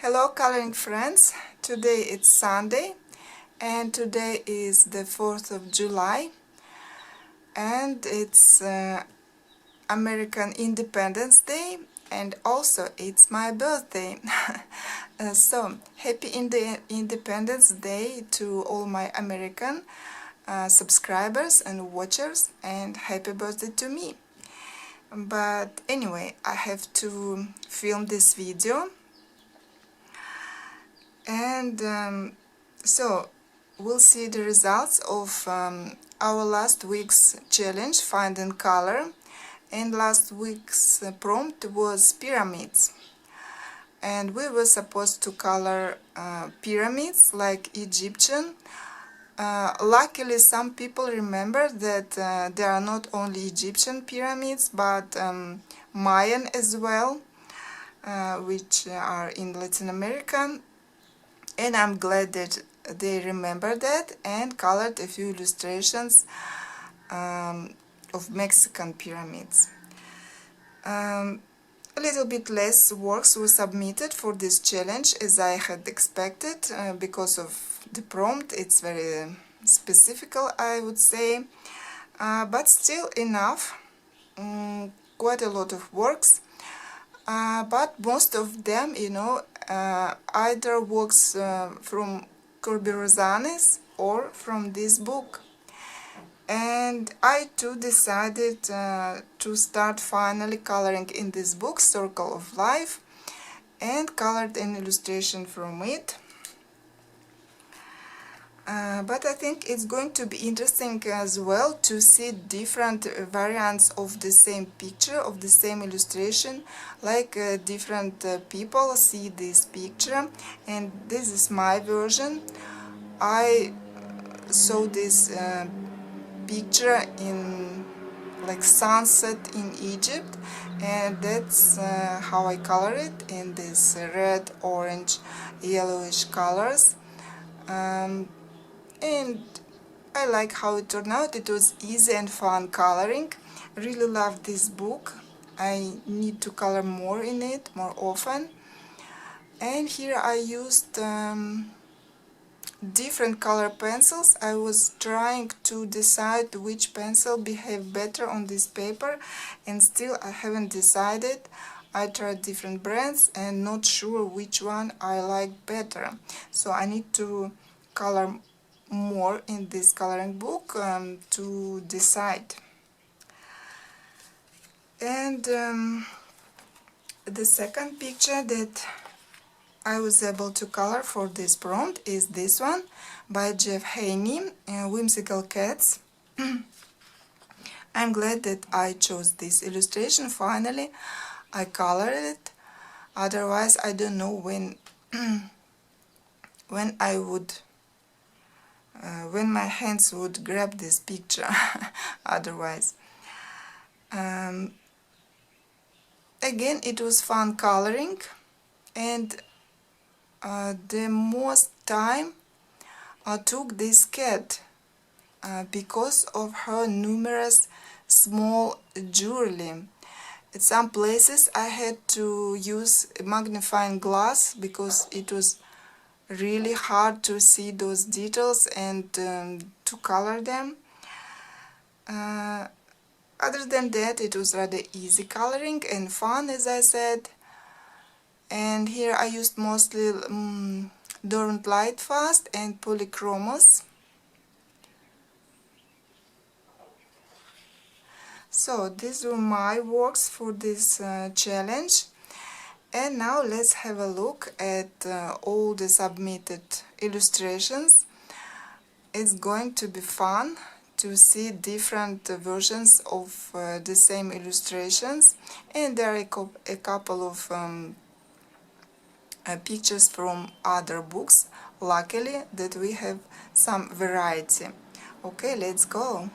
Hello coloring friends, today it's Sunday and today is the 4th of July and it's American Independence Day and also it's my birthday. So happy Independence Day to all my American subscribers and watchers, and happy birthday to me. But anyway, I have to film this video. And so we'll see the results of our last week's challenge, Finding Color. And last week's prompt was pyramids. And we were supposed to color pyramids like Egyptian. Luckily, some people remember that there are not only Egyptian pyramids, but Mayan as well, which are in Latin America. And I'm glad that they remembered that and colored a few illustrations of Mexican pyramids. A little bit less works were submitted for this challenge as I had expected because of the prompt. It's very specific, I would say, but still enough, quite a lot of works. But most of them, either works from Kirby Rosanes or from this book. And I too decided to start finally coloring in this book, Circle of Life, and colored an illustration from it. But I think it's going to be interesting as well to see different variants of the same picture, of the same illustration, like different people see this picture. And this is my version. I saw this picture in like sunset in Egypt, and that's how I color it in this red, orange, yellowish colors. And I like how it turned out. It was easy and fun coloring. Really love this book. I need to color more in it, more often. And here I used different color pencils. I was trying to decide which pencil behave better on this paper, and still I haven't decided. I tried different brands and not sure which one I like better. So I need to color more in this coloring book to decide. And the second picture that I was able to color for this prompt is this one by Jeff Haney, Whimsical Cats. I'm glad that I chose this illustration. Finally I colored it. Otherwise I don't know when when my hands would grab this picture. Otherwise, again, it was fun coloring, and the most time I took this cat because of her numerous small jewelry. At some places I had to use a magnifying glass because it was really hard to see those details and to color them. Other than that, it was rather easy coloring and fun, as I said. And here I used mostly Don't Light Fast and Polychromos. So these were my works for this challenge. And now let's have a look at all the submitted illustrations. It's going to be fun to see different versions of the same illustrations, and there are a couple of pictures from other books. Luckily that we have some variety. Okay, let's go.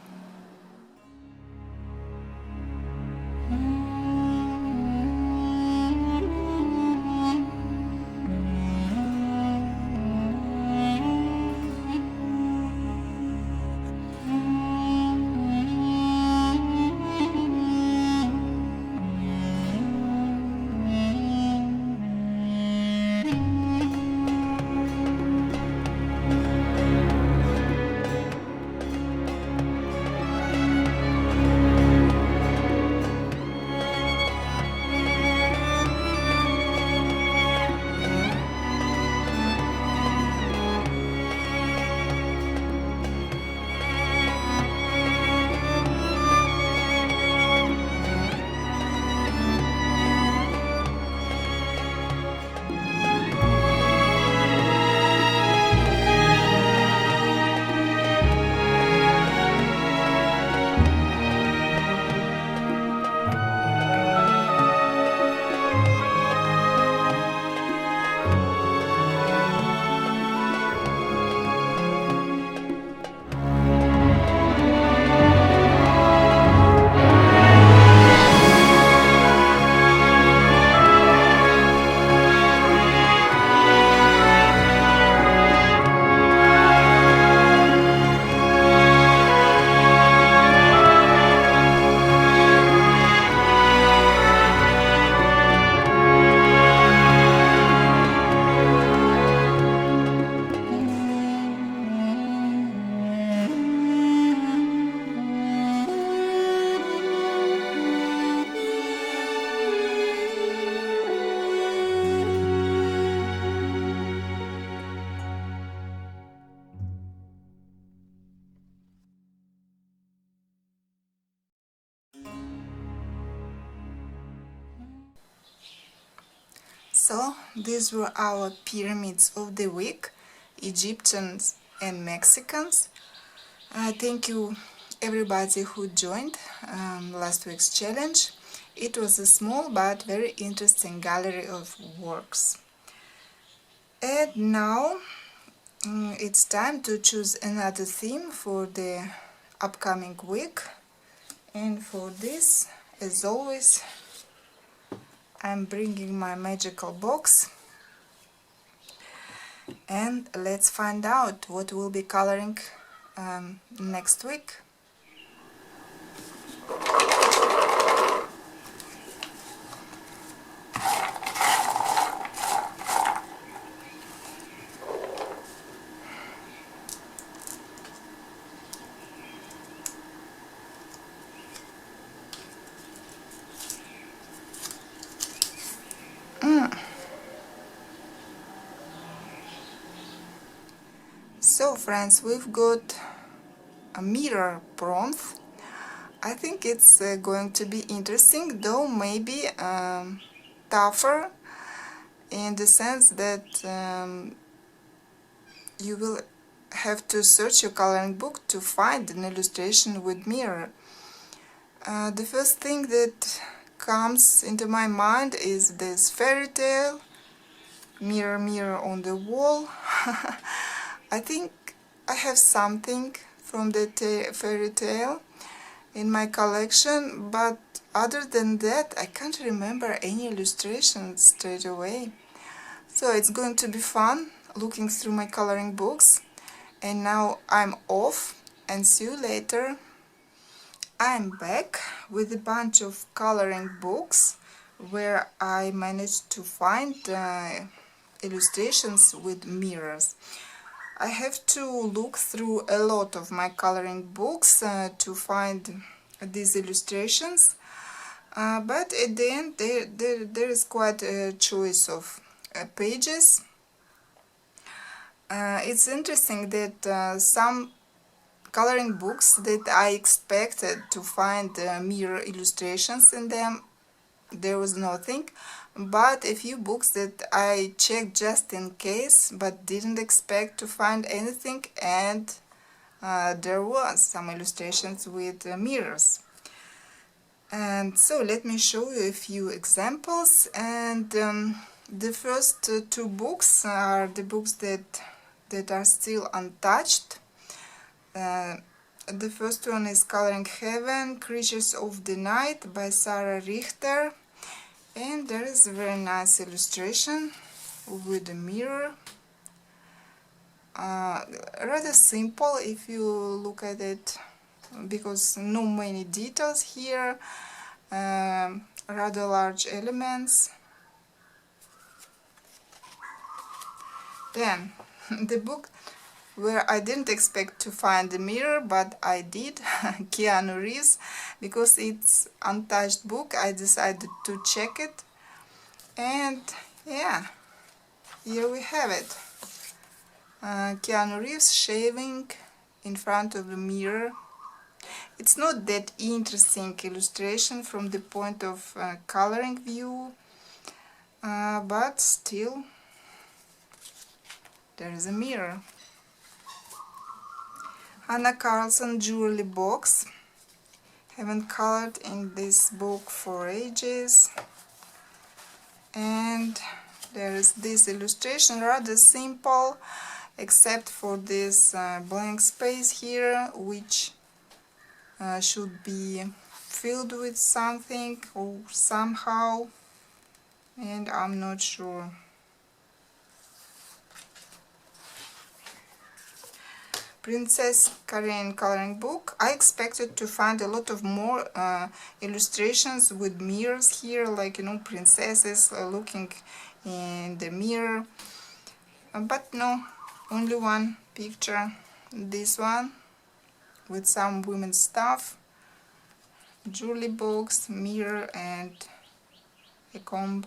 So these were our pyramids of the week, Egyptians and Mexicans. Thank you everybody who joined last week's challenge. It was a small but very interesting gallery of works. And now it's time to choose another theme for the upcoming week. And for this, as always, I'm bringing my magical box. And let's find out what we'll be coloring next week. So friends, we've got a mirror prompt. I think it's going to be interesting, though maybe tougher in the sense that you will have to search your coloring book to find an illustration with mirror. The first thing that comes into my mind is this fairy tale, mirror, mirror on the wall. I think I have something from the fairy tale in my collection, but other than that I can't remember any illustrations straight away. So it's going to be fun looking through my coloring books. And now I'm off, and see you later. I'm back with a bunch of coloring books where I managed to find illustrations with mirrors. I have to look through a lot of my coloring books to find these illustrations, but at the end there is quite a choice of pages. It's interesting that some coloring books that I expected to find mirror illustrations in them, there was nothing, but a few books that I checked just in case but didn't expect to find anything, and there was some illustrations with mirrors. And so let me show you a few examples. And the first two books are the books that are still untouched. The first one is Coloring Heaven, Creatures of the Night by Sarah Richter. And there is a very nice illustration with a mirror. Rather simple if you look at it, because no many details here, rather large elements. Then the book where I didn't expect to find the mirror, but I did, Keanu Reeves, because it's untouched book. I decided to check it, and yeah, here we have it. Keanu Reeves shaving in front of the mirror. It's not that interesting illustration from the point of coloring view, but still there is a mirror. Anna Carlson Jewelry Box. Haven't colored in this book for ages. And there is this illustration, rather simple, except for this blank space here, which should be filled with something or somehow, and I'm not sure. Princess Korean coloring book. I expected to find a lot of more illustrations with mirrors here, like, you know, princesses looking in the mirror, but no, only one picture, this one, with some women's stuff, jewelry box, mirror, and a comb.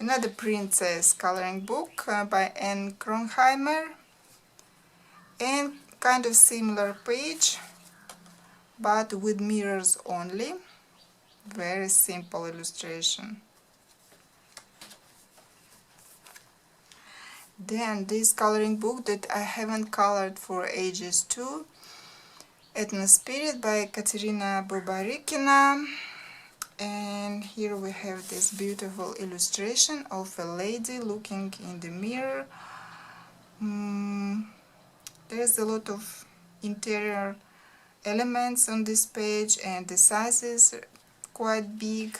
Another princess coloring book by Anne Kronheimer, and kind of similar page, but with mirrors only. Very simple illustration. Then this coloring book that I haven't colored for ages too, Etna Spirit by Katerina Bobarikina. And here we have this beautiful illustration of a lady looking in the mirror. There's a lot of interior elements on this page, and the size is quite big,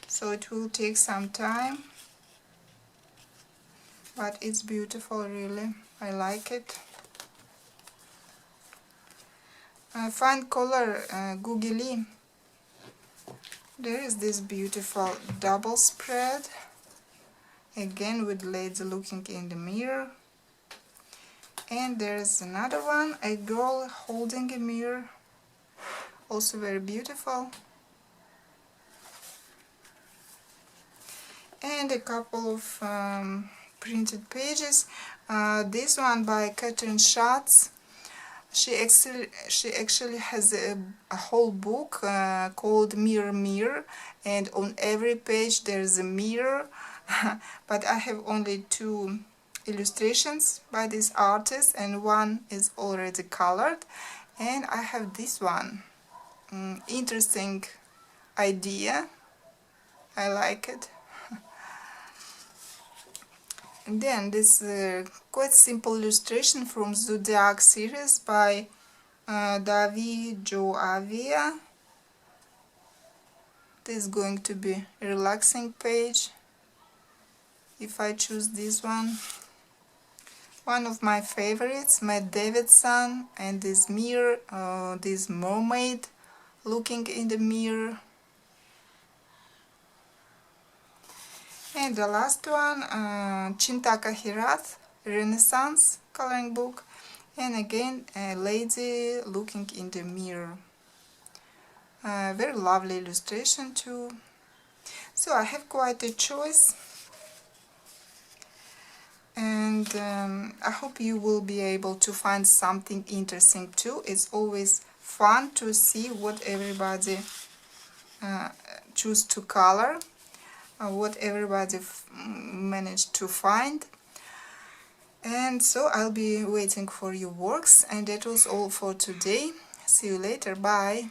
so it will take some time, but it's beautiful, really. I like it. Fine color Googly. There is this beautiful double spread, again with lady looking in the mirror. And there's another one, a girl holding a mirror, also very beautiful. And a couple of printed pages. This one by Catherine Schatz. She actually has a whole book called Mirror Mirror, and on every page there's a mirror. But I have only 2 illustrations by this artist, and one is already colored. And I have this one. Interesting idea. I like it. And then this quite simple illustration from Zodiac series by Davi Joavia. This is going to be a relaxing page if I choose this one. One of my favorites, Matt Davidson, and this mirror, this mermaid looking in the mirror. And the last one, Chintaka Hirath, Renaissance coloring book, and again a lady looking in the mirror. Very lovely illustration too. So I have quite a choice, and I hope you will be able to find something interesting too. It's always fun to see what everybody choose to color. What everybody managed to find. And so I'll be waiting for your works, and that was all for today. See you later. Bye.